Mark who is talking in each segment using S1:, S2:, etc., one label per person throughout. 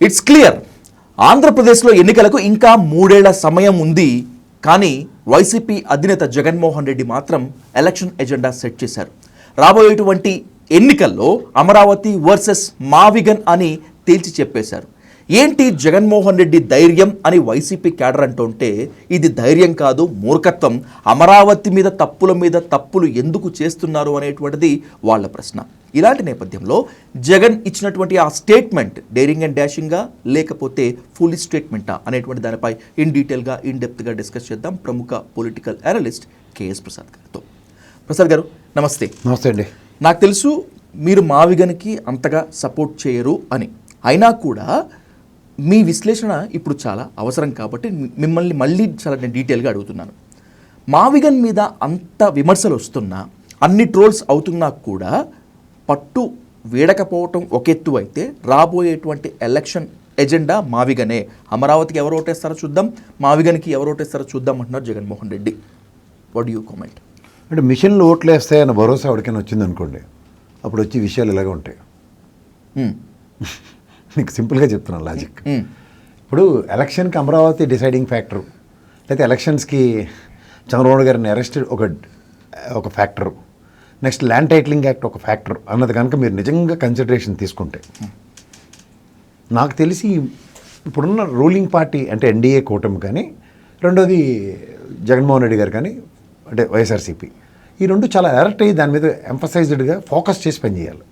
S1: It's clear, ఆంధ్రప్రదేశ్లో ఎన్నికలకు ఇంకా 3 ఏళ్ల సమయం ఉంది. కానీ వైసీపీ అధినేత జగన్మోహన్ రెడ్డి మాత్రం ఎలక్షన్ ఎజెండా సెట్ చేశారు. రాబోయేటువంటి ఎన్నికల్లో అమరావతి వర్సెస్ మావిగన్ అని తేల్చి చెప్పేశారు. ఏంటి జగన్మోహన్ రెడ్డి ధైర్యం అని వైసీపీ క్యాడర్ అంటుంటే, ఇది ధైర్యం కాదు, మూర్ఖత్వం. అమరావతి మీద తప్పులు ఎందుకు చేస్తున్నారు అనేటువంటిది వాళ్ళ ప్రశ్న. ఇలాంటి నేపథ్యంలో జగన్ ఇచ్చినటువంటి ఆ స్టేట్మెంట్ డేరింగ్ అండ్ డాషింగ్గా లేకపోతే ఫుల్ స్టేట్మెంటా అనేటువంటి దానిపై ఇన్ డీటెయిల్గా ఇన్ డెప్త్గా డిస్కస్ చేద్దాం ప్రముఖ పొలిటికల్ అనలిస్ట్ కేఎస్ ప్రసాద్ గారితో. ప్రసాద్ గారు నమస్తే.
S2: నమస్తే అండి.
S1: నాకు తెలుసు మీరు మావిగన్కి అంతగా సపోర్ట్ చేయరు అని, అయినా కూడా మీ విశ్లేషణ ఇప్పుడు చాలా అవసరం కాబట్టి మిమ్మల్ని మళ్ళీ చాలా నేను డీటెయిల్గా అడుగుతున్నాను. మావిగన్ మీద అంత విమర్శలు వస్తున్నా, అన్ని ట్రోల్స్ అవుతున్నా కూడా పట్టు వీడకపోవటం ఒక ఎత్తు అయితే, రాబోయేటువంటి ఎలక్షన్ ఎజెండా మావిగనే. అమరావతికి ఎవరు ఓటేస్తారో చూద్దాం, మావిగన్కి ఎవరు ఓటేస్తారో చూద్దాం అంటున్నారు Jaganmohan Reddy. What do you comment?
S2: అంటే మిషన్లు ఓట్లు వేస్తాయన్న భరోసా ఎవరికైనా వచ్చింది అనుకోండి, అప్పుడు వచ్చి విషయాలు ఇలాగే ఉంటాయి. మీకు సింపుల్గా చెప్తున్నాను లాజిక్. ఇప్పుడు ఎలక్షన్కి అమరావతి డిసైడింగ్ ఫ్యాక్టరు, లేకపోతే ఎలక్షన్స్కి చంద్రబాబు గారిని అరెస్ట్ ఒక factor, next land titling act ఒక ఫ్యాక్టర్ అన్నది కనుక మీరు నిజంగా కన్సిడరేషన్ తీసుకుంటే, నాకు తెలిసి ఇప్పుడున్న రూలింగ్ పార్టీ అంటే ఎన్డీఏ కూటమి కానీ, రెండోది జగన్మోహన్ రెడ్డి గారు కానీ అంటే వైఎస్ఆర్సీపీ, ఈ రెండు చాలా అలర్ట్ అయ్యి దాని మీద ఎంఫసైజ్డ్గా ఫోకస్ చేసి పనిచేయాలి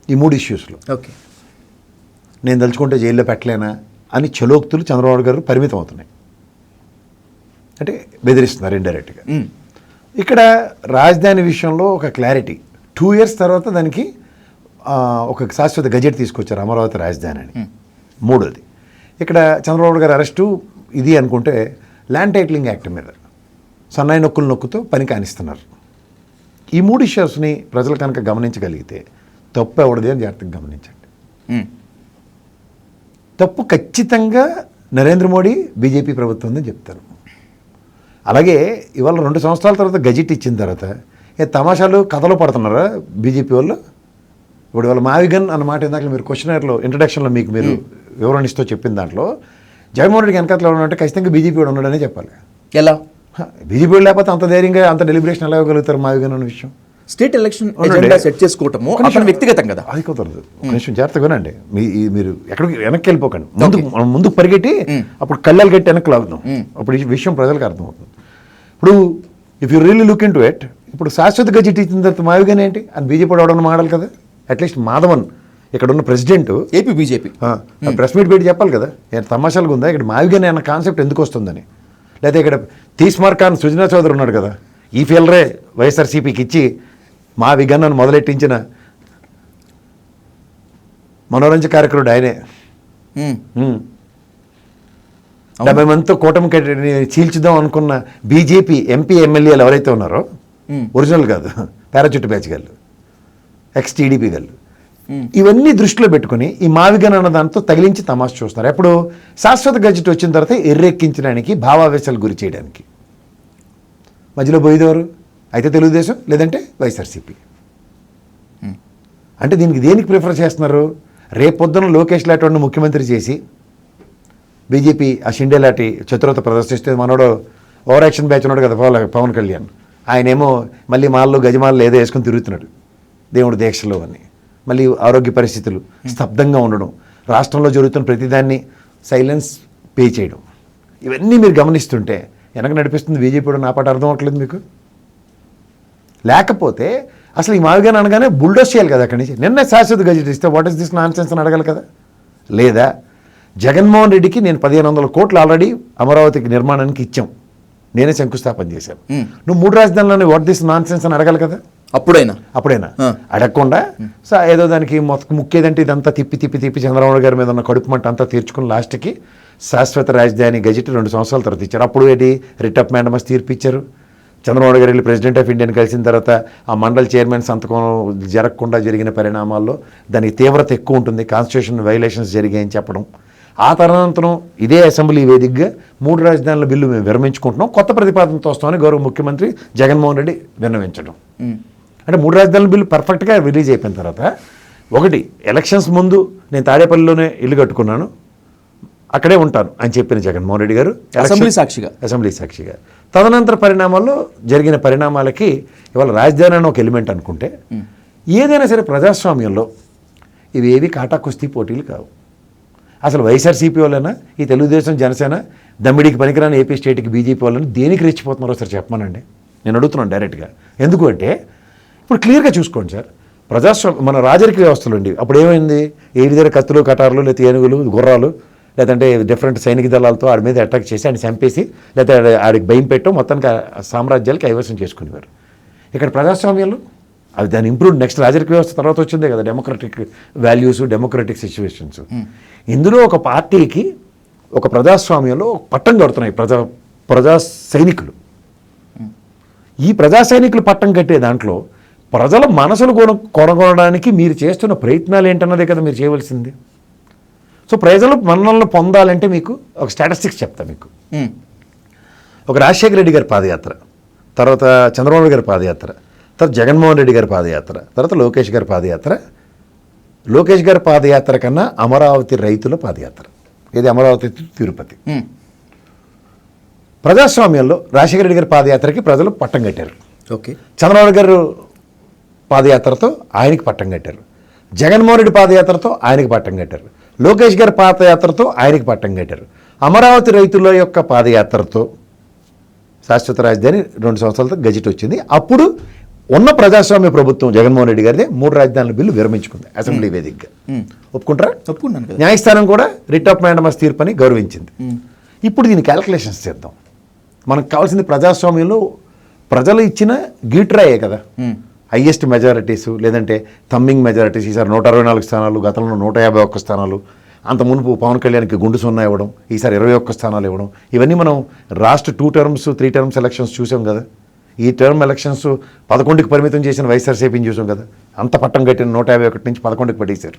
S2: ఈ 3 ఇష్యూస్లో.
S1: ఓకే,
S2: నేను తలుచుకుంటే జైల్లో పెట్టలేనా అని చలోక్తులు చంద్రబాబు గారు పరిమితం అవుతున్నాయి, అంటే బెదిరిస్తున్నారు ఇండైరెక్ట్గా. ఇక్కడ రాజధాని విషయంలో ఒక క్లారిటీ, 2 years తర్వాత దానికి ఒక శాశ్వత గజెట్ తీసుకొచ్చారు అమరావతి రాజధాని అని. మూడోది ఇక్కడ చంద్రబాబు గారు అరెస్టు ఇది అనుకుంటే ల్యాండ్ టైటిలింగ్ యాక్ట్ మీద సన్నాయి నొక్కులు నొక్కుతో పని కానిస్తున్నారు. ఈ 3 ఇష్యూస్ని ప్రజలు కనుక గమనించగలిగితే తప్పు ఎవరిది అని జాగ్రత్తగా గమనించండి. తప్పు ఖచ్చితంగా నరేంద్ర మోడీ బీజేపీ ప్రభుత్వం అని చెప్తారు. అలాగే ఇవాళ 2 సంవత్సరాల తర్వాత గజెట్ ఇచ్చిన తర్వాత తమాషాలు కథలో పడుతున్నారా బీజేపీ వాళ్ళు? ఇప్పుడు వాళ్ళ మావిగన్ అన్నమాట ఇందాక మీరు క్వశ్చనర్లో ఇంట్రడక్షన్లో మీకు మీరు వివరణ ఇస్తూ చెప్పిన దాంట్లో జగన్మోహన్ రెడ్డి వెనకాతలో ఉన్నాడంటే ఖచ్చితంగా బీజేపీ వాడు ఉన్నాడనే చెప్పాలి.
S1: ఎలా? బీజేపీ
S2: లేకపోతే అంత ధైర్యంగా అంత డెలిబరేషన్ ఎలా ఇవ్వగలుగుతారు మావిగన్ అన్న విషయం?
S1: స్టేట్ ఎలక్షన్ ఎజెండా సెట్ చేసుకోవటము అతను వ్యక్తిగతం కదా, అది
S2: కుదరదు. కొంచెం జాగ్రత్తగా వినండి, మీరు ఎక్కడికి వెనక్కి వెళ్ళిపోకండి, ముందుకు పరిగెట్టి అప్పుడు కళ్ళాలు కట్టి వెనక్కి లాగుతాం, అప్పుడు ఈ విషయం ప్రజలకు అర్థమవుతుంది. ఇప్పుడు if you really look in to it, ఇప్పుడు శాశ్వత గజెట్ ఇచ్చిన తర్వాత మావిగన్ ఏంటి అని బీజేపీ ఎవడన్నా మాడాలి కదా. అట్లీస్ట్ మాధవన్ ఇక్కడ ఉన్న president
S1: AP BJP
S2: press meet పెట్టి చెప్పాలి కదా, తమాషాలుగా ఉందా ఇక్కడ మావిగన్ అన్న కాన్సెప్ట్ ఎందుకు వస్తుందని. లేదా ఇక్కడ తీస్మార్కాన్ సుజనా చౌదరి ఉన్నాడు కదా, ఈ ఫీల్డరే వైఎస్ఆర్సీపీకి ఇచ్చి మావిగన్ అని మొదలెట్టించిన మనోరంజ కార్యక్రముడు ఆయనే. 70 మందితో కూటమి చీల్చుదాం అనుకున్న బీజేపీ ఎంపీ ఎమ్మెల్యేలు ఎవరైతే ఉన్నారో, ఒరిజినల్ కాదు పారాచూట్ బ్యాచ్ గాళ్ళు, ఎక్స్ టీడీపీ గాళ్ళు, ఇవన్నీ దృష్టిలో పెట్టుకుని ఈ మావిగన్ అన్న దాంతో తగిలించి తమాషా చూస్తున్నారు. ఎప్పుడు శాశ్వత గజెట్ వచ్చిన తర్వాత ఎర్రెక్కించడానికి, భావావేశాలు గురి చేయడానికి. మధ్యలో పోయేదెవరు? అయితే తెలుగుదేశం, లేదంటే వైఎస్ఆర్సీపీ. అంటే దీనికి దేనికి ప్రిఫర్ చేస్తున్నారు? రేపొద్దున లోకేష్ లాంటి ముఖ్యమంత్రి చేసి బీజేపీ ఆ షిండే లాంటి చతురత ప్రదర్శిస్తే, మనోడు ఓవర్ యాక్షన్ బ్యాచ్ ఉన్నాడు కదా పవన్ కళ్యాణ్, ఆయనేమో మళ్ళీ మాల్లో గజమాల్లో ఏదో వేసుకొని తిరుగుతున్నాడు దేవుడు దీక్షలో అని. మళ్ళీ ఆరోగ్య పరిస్థితులు స్తబ్దంగా ఉండడం, రాష్ట్రంలో జరుగుతున్న ప్రతిదాన్ని సైలెన్స్ పే చేయడం, ఇవన్నీ మీరు గమనిస్తుంటే వెనక నడిపిస్తుంది బీజేపీ. నా పాట అర్థం అవ్వట్లేదు మీకు? లేకపోతే అసలు ఈ మావిగన్ అనగానే బుల్డోస్ చేయాలి కదా అక్కడి నుంచి. నిన్న శాశ్వత గజెట్ ఇస్తే what is this non sense అని అడగాలి కదా. లేదా జగన్మోహన్ రెడ్డికి నేను 1500 కోట్లు ఆల్రెడీ అమరావతికి నిర్మాణానికి ఇచ్చాం, నేనే శంకుస్థాపన చేశాను, నువ్వు 3 రాజధానులని వాట్ దిస్ నాన్ సెన్స్ అని అడగాలి కదా. అప్పుడైనా అడగకుండా ఏదో దానికి ముఖ్యదంటే ఇదంతా తిప్పి చంద్రబాబు గారి మీద ఉన్న కడుపు మంట అంతా తీర్చుకుని లాస్ట్కి శాశ్వత రాజధాని గజెట్ 2 సంవత్సరాల తర్వాత ఇచ్చారు. అప్పుడు ఏంటి రిట్ ఆఫ్ మ్యాండమస్ తీర్పు ఇచ్చారు. చంద్రబాబు గారు వెళ్ళి ప్రెసిడెంట్ ఆఫ్ ఇండియాని కలిసిన తర్వాత ఆ మండల్ చైర్మన్ సంతకం జరగకుండా జరిగిన పరిణామాల్లో దానికి తీవ్రత ఎక్కువ ఉంటుంది, కాన్స్టిట్యూషన్ వైలేషన్స్ జరిగాయని చెప్పడం. ఆ తదనంతరం ఇదే అసెంబ్లీ వేదికగా 3 రాజధానుల బిల్లు మేము విరమించుకుంటున్నాం, కొత్త ప్రతిపాదనతో వస్తామని గౌరవ ముఖ్యమంత్రి జగన్మోహన్ రెడ్డి విన్నవించడం. అంటే 3 రాజధానుల బిల్లు పర్ఫెక్ట్గా రిలీజ్ అయిపోయిన తర్వాత ఒకటి ఎలక్షన్స్ ముందు నేను తాడేపల్లిలోనే ఇల్లు కట్టుకున్నాను, అక్కడే ఉంటాను అని చెప్పిన జగన్మోహన్ రెడ్డి గారు
S1: అసెంబ్లీ సాక్షిగా
S2: తదనంతర పరిణామాల్లో జరిగిన పరిణామాలకి ఇవాళ రాజధాని అని ఒక ఎలిమెంట్ అనుకుంటే ఏదైనా సరే ప్రజాస్వామ్యంలో ఇవి ఏవి కాటా కుస్తీ పోటీలు కావు. అసలు వైఎస్ఆర్సీపీ వాళ్ళైనా ఈ తెలుగుదేశం జనసేన దమ్మిడికి పనికిరాని ఏపీ స్టేట్కి బీజేపీ వాళ్ళని దేనికి రెచ్చిపోతున్నారో సార్ చెప్పమనండి. నేను అడుగుతున్నాను డైరెక్ట్గా. ఎందుకు అంటే ఇప్పుడు క్లియర్గా చూసుకోండి సార్, మన రాజరిక వ్యవస్థలు అండి అప్పుడు ఏమైంది, ఏ విధంగా కత్తులు కటార్లు లేకపోతే ఏనుగులు గుర్రాలు లేదంటే డిఫరెంట్ సైనిక దళాలతో ఆడి మీద అటాక్ చేసి ఆయన చంపేసి లేకపోతే ఆడికి భయం పెట్టడం మొత్తానికి సామ్రాజ్యాలు కైవసం చేసుకునేవారు. ఇక్కడ ప్రజాస్వామ్యంలో అది దాని ఇంప్రూవ్ నెక్స్ట్ రాజరిక వ్యవస్థ తర్వాత వచ్చిందే కదా డెమోక్రటిక్ వాల్యూస్, డెమోక్రటిక్ సిచ్యువేషన్స్. ఇందులో ఒక పార్టీకి ఒక ప్రజాస్వామ్యంలో పట్టం కడుతున్నాయి ప్రజా సైనికులు. ఈ ప్రజా సైనికులు పట్టం కట్టే దాంట్లో ప్రజల మనసును కొనగొనడానికి మీరు చేస్తున్న ప్రయత్నాలు ఏంటన్నదే కదా మీరు చేయవలసింది. సో ప్రజలు మన్నలను పొందాలంటే మీకు ఒక స్టాటిస్టిక్స్ చెప్తా మీకు. ఒక రాజశేఖర రెడ్డి గారి పాదయాత్ర, తర్వాత చంద్రబాబు గారి పాదయాత్ర, తర్వాత జగన్మోహన్ రెడ్డి గారి పాదయాత్ర, తర్వాత లోకేష్ గారి పాదయాత్ర. లోకేష్ గారి పాదయాత్ర కన్నా అమరావతి రైతుల పాదయాత్ర, ఇది అమరావతి తిరుపతి. ప్రజాస్వామ్యంలో రాజశేఖర రెడ్డి గారి పాదయాత్రకి ప్రజలు పట్టం కట్టారు.
S1: ఓకే,
S2: చంద్రబాబు గారు పాదయాత్రతో ఆయనకి పట్టం కట్టారు, జగన్మోహన్ రెడ్డి పాదయాత్రతో ఆయనకి పట్టం కట్టారు, లోకేష్ గారి పాదయాత్రతో ఆయనకి పట్టం కట్టారు. అమరావతి రైతుల యొక్క పాదయాత్రతో శాశ్వత రాజధాని 2 సంవత్సరాలతో గజెట్ వచ్చింది. అప్పుడు ఉన్న ప్రజాస్వామ్య ప్రభుత్వం జగన్మోహన్ రెడ్డి గారిదే 3 రాజధానుల బిల్లు విరమించుకుంది అసెంబ్లీ వేదికగా. ఒప్పుకుంటారా?
S1: ఒప్పుకున్నాను.
S2: న్యాయస్థానం కూడా రిట్ ఆఫ్ మ్యాండమస్ తీర్పుని గౌరవించింది. ఇప్పుడు దీని క్యాలిక్యులేషన్స్ చేద్దాం. మనకు కావాల్సింది ప్రజాస్వామ్యంలో ప్రజలు ఇచ్చిన గీట్రాయే కదా, హయ్యెస్ట్ మెజారిటీస్ లేదంటే థమ్మింగ్ మెజారిటీస్. ఈసారి 164 స్థానాలు, గతంలో 151 స్థానాలు, అంత మునుపు పవన్ కళ్యాణ్కి గుండు సున్నా ఇవ్వడం, ఈసారి 21 స్థానాలు ఇవ్వడం. ఇవన్నీ మనం లాస్ట్ 2 టర్మ్స్ 3 టర్మ్స్ ఎలక్షన్స్ చూసాం కదా. ఈ టర్మ్ ఎలక్షన్స్ 11కి పరిమితం చేసిన వైఎస్ఆర్సీపీని చూసాం కదా. అంత పట్టం కట్టిన 151 నుంచి 11కి పట్టేశారు.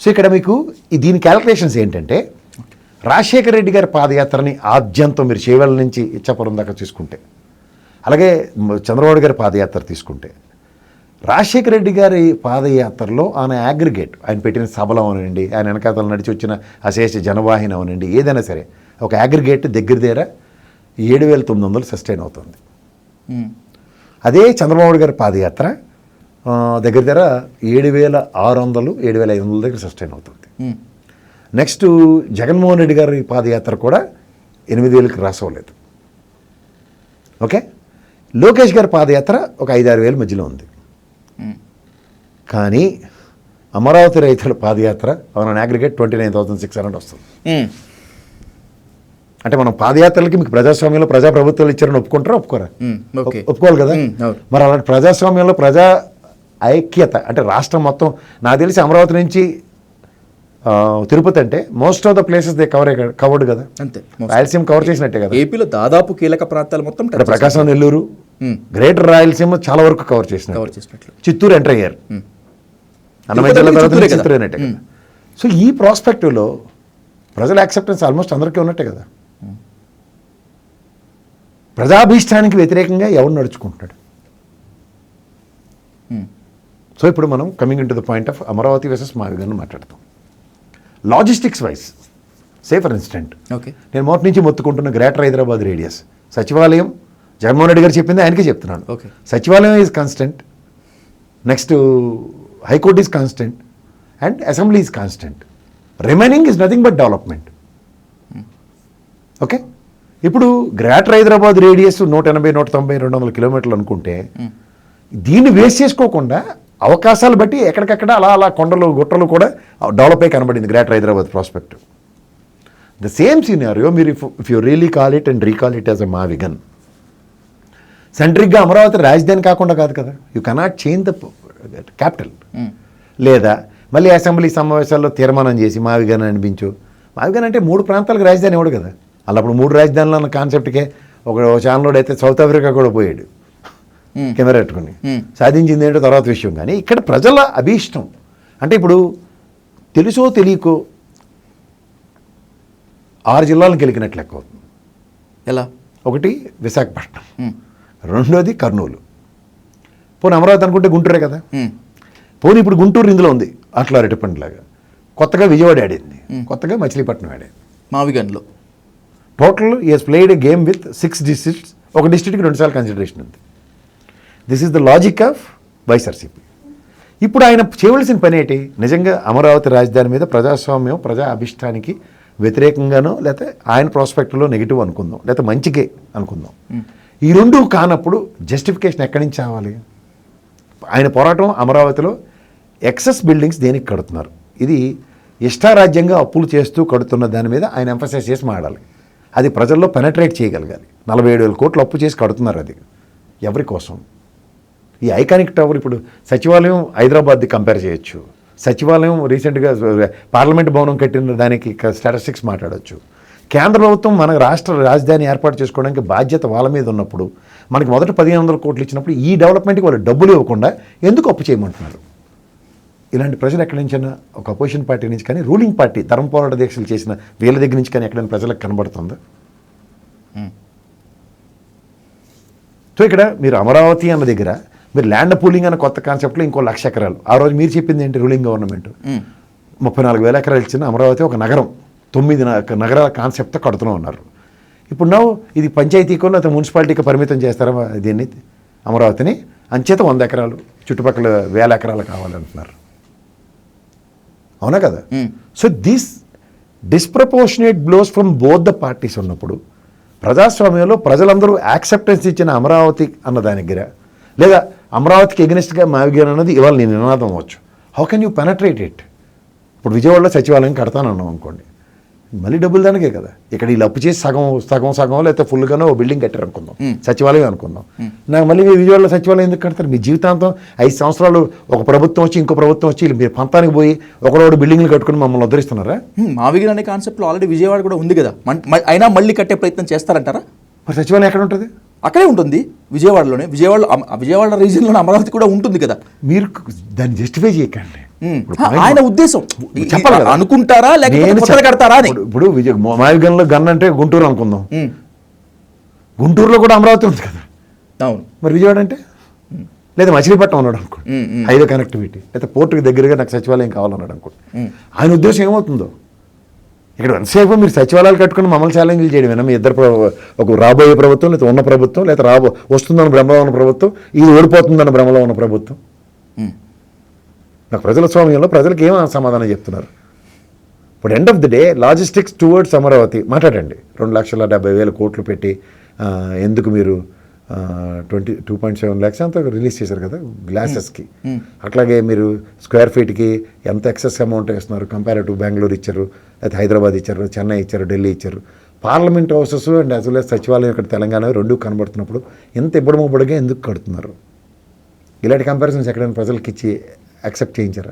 S2: సో ఇక్కడ మీకు దీని క్యాలిక్యులేషన్స్ ఏంటంటే రాజశేఖర రెడ్డి గారి పాదయాత్రని ఆద్యంతం మీరు చేవెళ్ళ నుంచి ఇచ్చాపురం దాకా తీసుకుంటే, అలాగే చంద్రబాబు గారి పాదయాత్ర తీసుకుంటే, రాజశేఖర రెడ్డి గారి పాదయాత్రలో ఆయన అగ్రిగేట్, ఆయన పెట్టిన సభలు అవనండి, ఆయన వెనకాతలు నడిచి వచ్చిన అశేష జనవాహిని అవనండి, ఏదైనా సరే ఒక అగ్రిగేట్ దగ్గర 7,900 సస్టైన్ అవుతుంది. అదే చంద్రబాబు గారి పాదయాత్ర దగ్గర 7,600 7,500 దగ్గర సస్టైన్ అవుతుంది. నెక్స్ట్ జగన్మోహన్ రెడ్డి గారి పాదయాత్ర కూడా 8,000కి క్రాస్ అవ్వలేదు. ఓకే, లోకేష్ గారి పాదయాత్ర ఒక 5-6 వేల మధ్యలో ఉంది. కానీ అమరావతి రైతుల పాదయాత్ర మన అగ్రిగేట్ 29,600 వస్తుంది. అంటే మనం పాదయాత్రలకి మీకు ప్రజాస్వామ్యంలో ప్రజాప్రభుత్వాలు ఇచ్చారని ఒప్పుకుంటారా? ఒప్పుకోరా? ఒప్పుకోవాలి కదా. మరి అలాంటి ప్రజాస్వామ్యంలో ప్రజా ఐక్యత అంటే రాష్ట్రం మొత్తం, నాకు తెలిసి అమరావతి నుంచి తిరుపతి అంటే most of the places they covered కదా.
S1: అంతే,
S2: రాయలసీమ కవర్ చేసినట్టే కదా.
S1: ఏపీలో దాదాపు కీలక ప్రాంతాలు మొత్తం
S2: అంటే ప్రకాశం, నెల్లూరు, గ్రేటర్ రాయలసీమ చాలా వరకు కవర్ చేసినట్లు. చిత్తూరు ఎంటర్ అయ్యారు, అన్నమయ్య జిల్లా తర్వాత చిత్తూరు అయినట్టే కదా. సో ఈ ప్రాస్పెక్టివ్లో ప్రజల యాక్సెప్టెన్స్ ఆల్మోస్ట్ అందరికీ ఉన్నట్టే కదా. ప్రజాభీష్టానికి వ్యతిరేకంగా ఎవరు నడుచుకుంటున్నాడు? సో ఇప్పుడు మనం coming in to the point of Amaravati versus మావిగన్ మాట్లాడతాం. Logistics wise say for instant, నేను మొదటి నుంచి మొత్తుకుంటున్న గ్రేటర్ హైదరాబాద్ రేడియస్ సచివాలయం, జగన్మోహన్ రెడ్డి గారు చెప్పింది ఆయనకే చెప్తున్నాను. సచివాలయం is constant, next high court is constant and assembly is constant. Remaining is nothing but development. Okay, ఇప్పుడు గ్రేటర్ హైదరాబాద్ రేడియస్ 180, 190, 200 కిలోమీటర్లు అనుకుంటే దీన్ని వేస్ట్ చేసుకోకుండా అవకాశాలు బట్టి ఎక్కడికక్కడ అలా కొండలు గుట్టలు కూడా డెవలప్ అయ్యి కనబడింది greater Hyderabad prospective. The same scenario మీరు if you really call it and recall it as a మావిగన్, సెంట్రిక్గా అమరావతి రాజధాని కాకుండా కాదు కదా. You cannot change the capital. లేదా మళ్ళీ అసెంబ్లీ సమావేశాల్లో తీర్మానం చేసి మావిగన్ అనిపించు. మావిగన్ అంటే 3 ప్రాంతాలకు రాజధాని ఇవ్వడు కదా. అలా అప్పుడు 3 రాజధానులు అన్న కాన్సెప్ట్కే ఒక ఛానల్ అయితే సౌత్ ఆఫ్రికా కూడా పోయాడు కెమెరా పెట్టుకుని. సాధించింది ఏంటో తర్వాత విషయం. కానీ ఇక్కడ ప్రజల అభీష్టం అంటే ఇప్పుడు తెలుసో తెలియకో 6 జిల్లాలను గెలికినట్లు లెక్క అవుతుంది.
S1: ఎలా? ఒకటి
S2: విశాఖపట్నం, రెండోది కర్నూలు, పోనీ అమరావతి అనుకుంటే గుంటూరే కదా. పోనీ ఇప్పుడు గుంటూరు ఇందులో ఉంది అట్లా అరటిపండు లాగా, కొత్తగా విజయవాడ ఆడింది, కొత్తగా మచిలీపట్నం ఆడింది.
S1: మావిగన్లో
S2: total is played a game with 6 districts, ఒక డిస్ట్రిక్ట్కి 2 సార్లు కన్సిడరేషన్ ఉంది. This is the logic of YSRCP. ఇప్పుడు ఆయన చేయవలసిన పని ఏంటి? నిజంగా అమరావతి రాజధాని మీద ప్రజాస్వామ్యం, ప్రజా అభిష్టానికి వ్యతిరేకంగానో, లేకపోతే ఆయన ప్రాస్పెక్ట్లో నెగిటివ్ అనుకుందాం, లేకపోతే మంచికే అనుకుందాం. ఈ రెండు కానప్పుడు జస్టిఫికేషన్ ఎక్కడి నుంచి రావాలి? ఆయన పోరాటం అమరావతిలో ఎక్సెస్ బిల్డింగ్స్ దేనికి కడుతున్నారు, ఇది ఇష్టారాజ్యంగా అప్పులు చేస్తూ కడుతున్న దాని మీద ఆయన ఎంఫసైజ్ చేసి మాట్లాడాలి. అది ప్రజల్లో పెనట్రేట్ చేయగలగాలి. 47,000 కోట్లు అప్పు చేసి కడుతున్నారు, అది ఎవరి కోసం? ఈ ఐకానిక్ టవర్ ఇప్పుడు సచివాలయం హైదరాబాద్ది కంపేర్ చేయొచ్చు. సచివాలయం రీసెంట్గా పార్లమెంట్ భవనం కట్టిన దానికి స్టాటిస్టిక్స్ మాట్లాడవచ్చు. కేంద్ర ప్రభుత్వం మన రాష్ట్ర రాజధాని ఏర్పాటు చేసుకోవడానికి బాధ్యత వాళ్ళ మీద ఉన్నప్పుడు, మనకి మొదట 1,500 కోట్లు ఇచ్చినప్పుడు ఈ డెవలప్మెంట్కి వాళ్ళు డబ్బులు ఇవ్వకుండా ఎందుకు అప్పు చేయమంటున్నారు? ఇలాంటి ప్రజలు ఎక్కడి నుంచైనా ఒక అపోజిషన్ పార్టీ నుంచి కానీ, రూలింగ్ పార్టీ ధర్మ పోరాట దీక్షలు చేసిన వీళ్ళ దగ్గర నుంచి కానీ ఎక్కడైనా ప్రజలకు కనబడుతుందా? సో ఇక్కడ మీరు అమరావతి అన్న దగ్గర మీరు ల్యాండ్ పూలింగ్ అన్న కొత్త కాన్సెప్ట్లో ఇంకో 1,00,000 ఎకరాలు, ఆ రోజు మీరు చెప్పింది ఏంటి? రూలింగ్ గవర్నమెంట్ 34,000 ఎకరాలు ఇచ్చిన అమరావతి ఒక నగరం, 9 నగరాల కాన్సెప్ట్తో కడుతూనే ఉన్నారు. ఇప్పుడు ఇది పంచాయతీకో లేకపోతే మున్సిపాలిటీకి పరిమితం చేస్తారా దీన్ని, అమరావతిని? అంచేత 100 ఎకరాలు, చుట్టుపక్కల 1,000 ఎకరాలు కావాలంటున్నారు. అవునా కదా? So this disproportionate blows from both the parties ఉన్నప్పుడు, ప్రజాస్వామ్యంలో ప్రజలందరూ యాక్సెప్టెన్స్ ఇచ్చిన అమరావతి అన్న దాని దగ్గర, లేదా అమరావతికి ఎగనెస్ట్గా మావిగాను అన్నది ఇవాళ నేను నినాదం అవ్వచ్చు. How can you penetrate it? ఇప్పుడు విజయవాడలో సచివాలయం కడతానన్నాం అనుకోండి, మళ్ళీ డబ్బులు దానికే కదా. ఇక్కడ వీళ్ళు అప్పు చేసి సగం లేకపోతే ఫుల్గానో ఓ బిల్డింగ్ కట్టారు అనుకుందాం, సచివాలయం అనుకుందాం. నాకు మళ్ళీ విజయవాడలో సచివాలయం ఎందుకు కడతారు? మీ జీవితాంతం 5 సంవత్సరాలు ఒక ప్రభుత్వం వచ్చి ఇంకో ప్రభుత్వం వచ్చి మీరు పంతానికి పోయి ఒకరోడు బిల్డింగ్లు కట్టుకుని మమ్మల్ని ఉద్ధరిస్తున్నారా?
S1: మావిగన్ అనే కాన్సెప్ట్లో ఆల్రెడీ విజయవాడ కూడా ఉంది కదా, అయినా మళ్ళీ కట్టే ప్రయత్నం చేస్తారంటారా?
S2: మరి సచివాలయం ఎక్కడ ఉంటుంది?
S1: అక్కడే ఉంటుంది, విజయవాడలోనే. విజయవాడ రీజియన్లోనే అమరావతి కూడా ఉంటుంది కదా.
S2: మీరు దాన్ని జస్టిఫై చేయకండి.
S1: ఆయన ఉద్దేశం చెప్పాలి కదా, అనుకుంటారా లేకపోతే కడతారా అని.
S2: ఇప్పుడు మావిగన్లో గన్ అంటే గుంటూరు అనుకుందాం, గుంటూరులో కూడా అమరావతి ఉంది కదా.
S1: అవును.
S2: మరి విజయవాడ అంటే, లేదా మచిలీపట్నం ఉన్నాడు అనుకోండి, హైవే కనెక్టివిటీ, లేదా పోర్టుకి దగ్గరగా నాకు సచివాలయం కావాలన్నాడు అనుకోండి. ఆయన ఉద్దేశం ఏమవుతుందో? ఇక్కడ ఎంతసేపు మీరు సచివాలయాలు కట్టుకుని మమ్మల్ని ఛాలెంజ్లు చేయడమేనా? మీ ఇద్దరు ఒక రాబోయే ప్రభుత్వం, లేదా ఉన్న ప్రభుత్వం, లేదా వస్తుందన్న భ్రమలో ఉన్న ప్రభుత్వం, ఇది ఓడిపోతుందన్న భ్రమలో ఉన్న ప్రభుత్వం. నాకు ప్రజల స్వామ్యంలో ప్రజలకు ఏం సమాధానం చెప్తున్నారు? ఇప్పుడు end of the day logistics towards Amaravati మాట్లాడండి. 2,70,000 కోట్లు పెట్టి ఎందుకు మీరు 2.7 lakhs అంతా రిలీజ్ చేశారు కదా గ్లాసెస్కి. అట్లాగే మీరు స్క్వేర్ ఫీట్కి ఎంత ఎక్సెస్ అమౌంట్ వేస్తున్నారు కంపేర్ టు బెంగళూరు ఇచ్చారు, లేకపోతే హైదరాబాద్ ఇచ్చారు, చెన్నై ఇచ్చారు, ఢిల్లీ ఇచ్చారు. Parliament houses and as well as సచివాలయం ఇక్కడ తెలంగాణ రెండు కనబడుతున్నప్పుడు ఎంత ఇబ్బడముబ్బడిగా ఎందుకు కడుతున్నారు? ఇలాంటి కంపారిజన్స్ ఎక్కడైనా ప్రజలకి ఇచ్చి యాక్సెప్ట్ చేయించారా?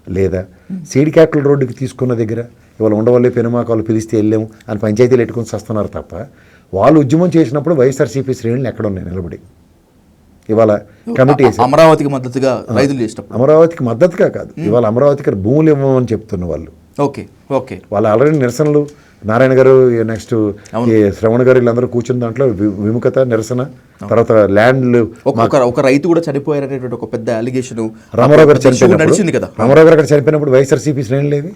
S2: లేదా సీడ్ క్యాపిటల్ రోడ్డుకి తీసుకున్న దగ్గర ఇవాళ ఉండవల్లి పెనుమాకాలు పిలిస్తే వెళ్ళాము అని పంచాయతీలు పెట్టుకుని వస్తున్నారు తప్ప, వాళ్ళు ఉద్యమం చేసినప్పుడు వైఎస్ఆర్సీపీ శ్రేణులు ఎక్కడ ఉన్నాయి నిలబడి? ఇవాళ కమిటీ
S1: అమరావతికి మద్దతుగా రైతులు చేసినప్పుడు,
S2: అమరావతికి మద్దతుగా కాదు, ఇవాళ అమరావతికి భూములు ఇవ్వమని చెప్తున్న వాళ్ళు.
S1: ఓకే వాళ్ళు
S2: ఆల్రెడీ నిరసనలు, నారాయణ గారు, నెక్స్ట్ శ్రవణ్ గారు, వీళ్ళందరూ కూర్చున్న దాంట్లో విముఖత, నిరసన, తర్వాత ల్యాండ్లు.
S1: ఒక రైతు కూడా చనిపోయారనేటువంటి ఒక పెద్ద అలిగేషన్
S2: రామారావు గారు చనిపోయినప్పుడు, రామారావు గారు అక్కడ చనిపోయినప్పుడు వైఎస్ఆర్సీపీ శ్రేణులేవి.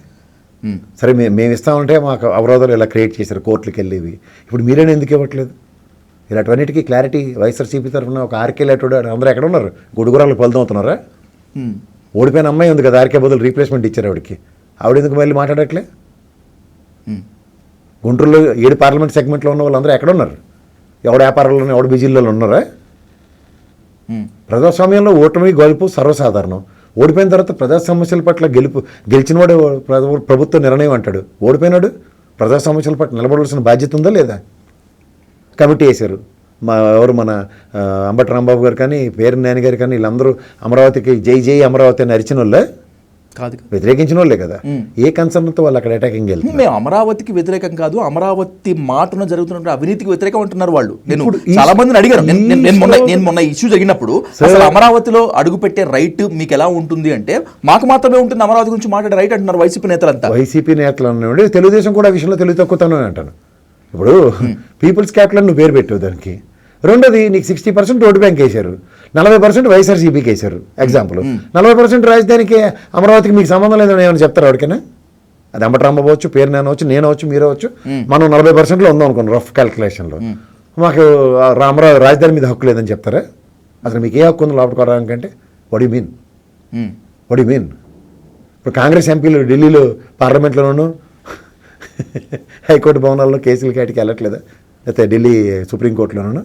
S2: సరే మేము ఇస్తామంటే మాకు అవరోధాలు ఇలా క్రియేట్ చేశారు, కోర్టులకు వెళ్ళేవి. ఇప్పుడు మీరేనా ఎందుకు ఇవ్వట్లేదు? ఇలాంటివన్నిటికీ క్లారిటీ వైఎస్ఆర్సీపీ తరఫున ఒక ఆర్కే లేటుడు అందరూ ఎక్కడ ఉన్నారు? గుడుగురాలకు ఫలితం అవుతున్నారా? ఓడిపోయిన అమ్మాయి ఉంది కదా, ఆర్కే బదులు రీప్లేస్మెంట్ ఇచ్చారు ఆవిడకి, ఆవిడ ఎందుకు మళ్ళీ మాట్లాడట్లే? గుంటూరులో 7 పార్లమెంట్ సెగ్మెంట్లో ఉన్న వాళ్ళందరూ ఎక్కడ ఉన్నారు? ఎవడ వ్యాపారాల్లో, ఎవడ బిజీల్లో ఉన్నారా? ప్రజాస్వామ్యంలో ఓటమి గెలుపు సర్వసాధారణం. ఓడిపోయిన తర్వాత ప్రజా సమస్యల పట్ల గెలిచినవాడు ప్రభుత్వ నిర్ణయం అంటాడు, ఓడిపోయినాడు ప్రజా సమస్యల పట్ల నిలబడవలసిన బాధ్యత ఉందా లేదా? కమిటీ వేశారు, మన అంబటి రాంబాబు గారు కానీ, పేరు నాని గారు కానీ, వీళ్ళందరూ అమరావతికి జై జై అమరావతి అని అరిచిన వాళ్ళే
S1: కాదు,
S2: వ్యతిరేకించిన వాళ్ళే కదా. ఏ కన్సర్న్తో వాళ్ళు అక్కడ అటాకింగ్ వెళ్తారు?
S1: మేము అమరావతికి వ్యతిరేకం కాదు, అమరావతి మాటను జరుగుతున్న అవినీతికి వ్యతిరేకం అంటున్నారు వాళ్ళు. నేను చాలా మందిని అడిగాను, నేను మొన్న ఇష్యూ జరిగినప్పుడు అసలు అమరావతిలో అడుగుపెట్టే రైట్ మీకు ఎలా ఉంటుంది అంటే, మాకు మాత్రమే ఉంటుంది అమరావతి గురించి మాట్లాడే రైట్ అంటున్నారు వైసీపీ నేతలంతా.
S2: వైసీపీ నేతలు అన్నాడు, తెలుగుదేశం కూడా విషయంలో తెలివి తక్కువతాను అంటాను. ఇప్పుడు పీపుల్స్ క్యాపిటల్ నువ్వు పేరు పెట్టావు దానికి, రెండోది నీకు 60% ఓటు బ్యాంక్ వేశారు, 40% వైఎస్ఆర్సీపీకి వేశారు. ఎగ్జాంపుల్ 40% రాజధానికి అమరావతికి మీకు సంబంధం లేదని ఏమైనా చెప్తారు ఎవరికైనా? అది అంబటరాంబ అవ్వచ్చు, పేరు నేను అవచ్చు, నేను అవచ్చు, మీరు అవచ్చు. మనం 40%లో ఉందాం అనుకోండి రఫ్ క్యాల్కులేషన్లో. మాకు అమరావతి రాజధాని మీద హక్కు లేదని చెప్తారా? అసలు మీకు ఏ హక్కు ఉంది లోపలికి రావడానికంటే? What you mean? ఇప్పుడు కాంగ్రెస్ ఎంపీలు ఢిల్లీలో పార్లమెంట్లోనూ హైకోర్టు భవనాల్లో కేసులు కాటికి వెళ్ళట్లేదా? లేకపోతే ఢిల్లీ సుప్రీంకోర్టులోనూ?